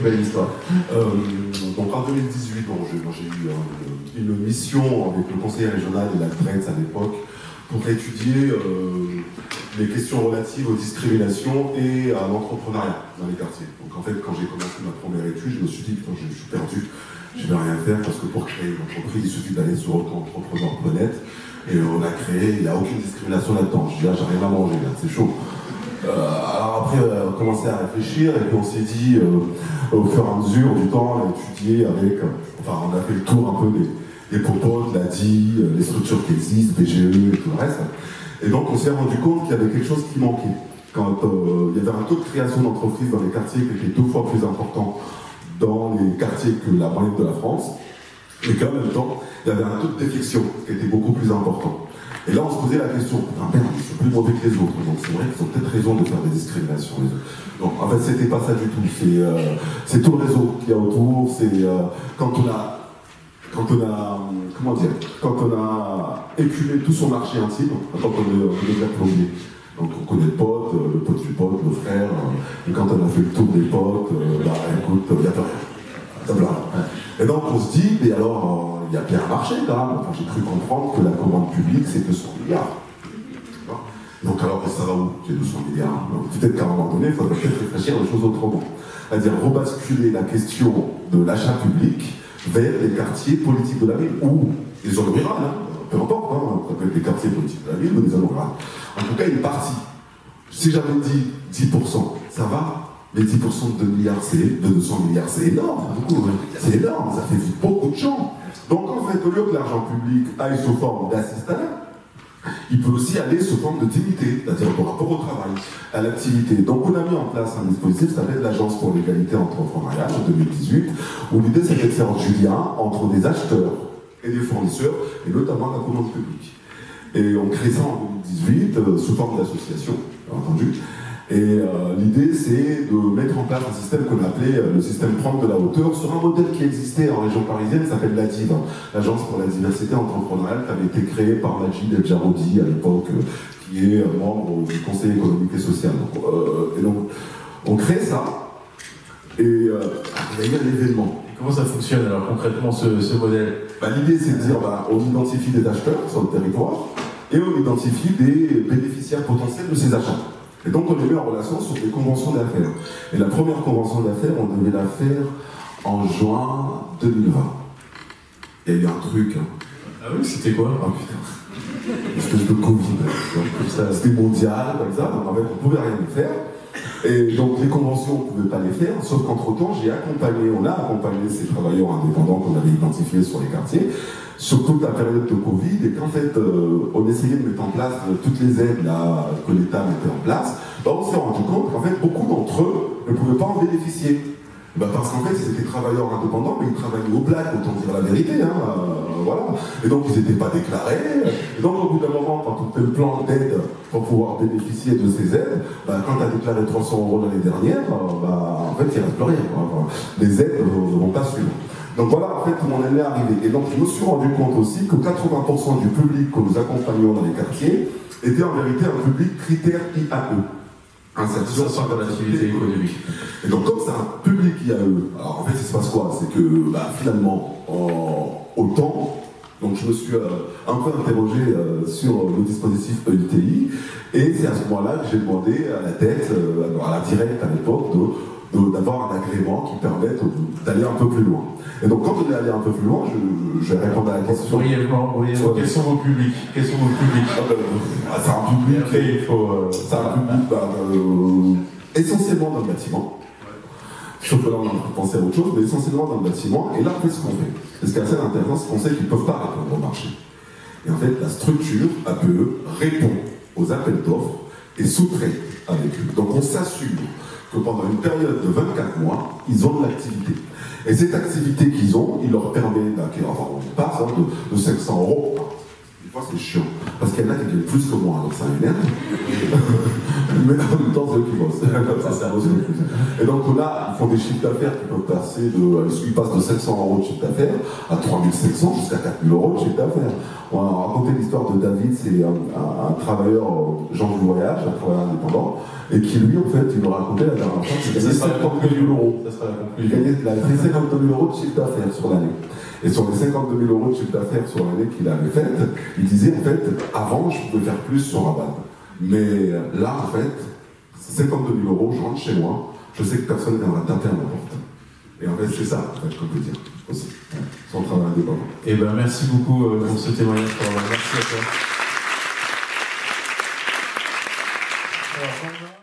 belle histoire. Donc en 2018, moi j'ai eu une mission avec le conseil régional et la DRETS à l'époque pour étudier les questions relatives aux discriminations et à l'entrepreneuriat dans les quartiers. Donc en fait, quand j'ai commencé ma première étude, je me suis dit, putain, je suis perdu, je ne vais rien faire parce que pour créer une entreprise, il suffit d'aller sur Entrepreneur.net et on a créé, il n'y a aucune discrimination là-dedans. Je dis, là, j'ai rien à manger, là, c'est chaud. Alors après, on a commencé à réfléchir et puis on s'est dit, au fur et à mesure du temps, on a étudié avec, on a fait le tour un peu des popotes, l'ADI, les structures qui existent, BGE et tout le reste. Et donc on s'est rendu compte qu'il y avait quelque chose qui manquait. Quand il y avait un taux de création d'entreprises dans les quartiers qui était 2 fois plus important dans les quartiers que la moyenne de la France, et qu'en même temps, il y avait un taux de défection qui était beaucoup plus important. Et là, on se posait la question, merde, ils sont plus mauvais que les autres, donc c'est vrai qu'ils ont peut-être raison de faire des discriminations, les autres. Donc en fait, c'était pas ça du tout, c'est tout le réseau qu'il y a autour, c'est quand on a éculé tout son marché intime, quand on est déjà plombier. Donc on connaît le pote du pote, le frère, et quand on a fait le tour des potes, écoute, il n'y a plus rien. Et donc on se dit, mais alors, il y a bien un marché quand même. Enfin, j'ai cru comprendre que la commande publique, c'est 200 milliards. Donc alors, ça va où, ces 200 milliards? Peut-être qu'à un moment donné, il faudrait peut-être réfléchir les choses autrement. C'est-à-dire rebasculer la question de l'achat public vers les quartiers politiques de la ville, ou les zones rurales, peu importe, ça peut être des quartiers politiques de la ville ou des zones rurales. En tout cas, une partie. Si j'avais dit 10%, ça va. Les 10% de 2 milliards, de 200 milliards, c'est énorme. C'est énorme, ça fait beaucoup de gens. Donc en fait, au lieu que l'argent public aille sous forme d'assistanat, il peut aussi aller sous forme de dignité, c'est-à-dire par rapport au travail, à l'activité. Donc on a mis en place un dispositif qui s'appelle l'Agence pour l'égalité entrepreneuriale en 2018, où l'idée c'était de faire du lien entre des acheteurs et des fournisseurs, et notamment la commande publique. Et on crée ça en 2018 sous forme d'association, bien entendu. Et l'idée, c'est de mettre en place un système qu'on appelait le système prendre de la hauteur sur un modèle qui existait en région parisienne, qui s'appelle l'ADIV, l'Agence pour la diversité entrepreneuriale, qui avait été créée par Majid El Jaroudi à l'époque, qui est membre du Conseil économique et social. Et donc, on crée ça, et il y a eu un événement. Comment ça fonctionne alors concrètement ce modèle? L'idée, c'est de dire, on identifie des acheteurs sur le territoire, et on identifie des bénéficiaires potentiels de ces achats. Et donc on est mis en relation sur des conventions d'affaires. Et la première convention d'affaires, on devait la faire en juin 2020. Il y a eu un truc. Ah oui, c'était quoi? Oh putain. Une espèce de Covid. C'était mondial, comme ça. Donc en fait, on ne pouvait rien faire. Et donc les conventions, on ne pouvait pas les faire. Sauf qu'entre-temps, on a accompagné ces travailleurs indépendants qu'on avait identifiés sur les quartiers, sur toute la période de Covid, et qu'en fait, on essayait de mettre en place toutes les aides là, que l'État mettait en place, on s'est rendu compte qu'en fait, beaucoup d'entre eux ne pouvaient pas en bénéficier. Parce qu'en fait, ils étaient travailleurs indépendants, mais ils travaillaient au black, autant dire la vérité, voilà. Et donc, ils n'étaient pas déclarés. Et donc, au bout d'un moment, quand on fait le plan d'aide pour pouvoir bénéficier de ces aides, quand tu as déclaré 300 € l'année dernière, en fait, il ne reste plus rien. Les aides ne vont pas suivre. Donc voilà, en fait, on en est arrivé. Et donc, je me suis rendu compte aussi que 80% du public que nous accompagnions dans les quartiers était en vérité un public critère IAE. Insertion dans l'activité économique. Et donc, comme c'est un public IAE, alors en fait, il se passe quoi? C'est que finalement, autant, donc je me suis un peu interrogé sur le dispositif EITI, et c'est à ce moment-là que j'ai demandé à la tête, à la directe à l'époque, d'avoir un agrément qui permette d'aller un peu plus loin. Et donc quand on est allé un peu plus loin, je vais répondre à la question. Brièvement, quels sont vos publics? C'est un public, c'est un public essentiellement dans le bâtiment. Sauf que là on est en train de penser à autre chose, mais essentiellement dans le bâtiment. Et là en fait ce qu'on fait, et ce qui est assez intéressant, c'est qu'on sait qu'ils ne peuvent pas répondre au marché. Et en fait la structure APE répond aux appels d'offres et sous-traite avec eux. Donc on s'assure que pendant une période de 24 mois, ils ont de l'activité. Et cette activité qu'ils ont, il leur permet, on passe de 500 €. Des fois c'est chiant, parce qu'il y en a qui gagnent plus que moi, donc ça énerve. Mais en même temps, c'est eux qui bossent. Et donc là, ils font des chiffres d'affaires qui peuvent passer ils passent de 700 € de chiffre d'affaires à 3500 jusqu'à 4000 € de chiffre d'affaires. On a raconté racontait l'histoire de David, c'est un travailleur, Jean du voyage, un travailleur indépendant, et qui lui, en fait, il nous racontait la dernière fois qu'il gagnait 52 000 euros. Ça sera la Il conclusion. avait fait 52 000 euros de chiffre d'affaires sur l'année. Et sur les 52 000 euros de chiffre d'affaires sur l'année qu'il avait faite, il disait, en fait, avant, je pouvais faire plus sur Rabat. Mais là, en fait, 52 000 euros, je rentre chez moi, je sais que personne ne viendra taper à ma porte. Et en fait, c'est ça, en fait, qu'on peut dire aussi. Son travail indépendant. Eh ben, merci beaucoup pour ce témoignage. Merci à toi. Alors,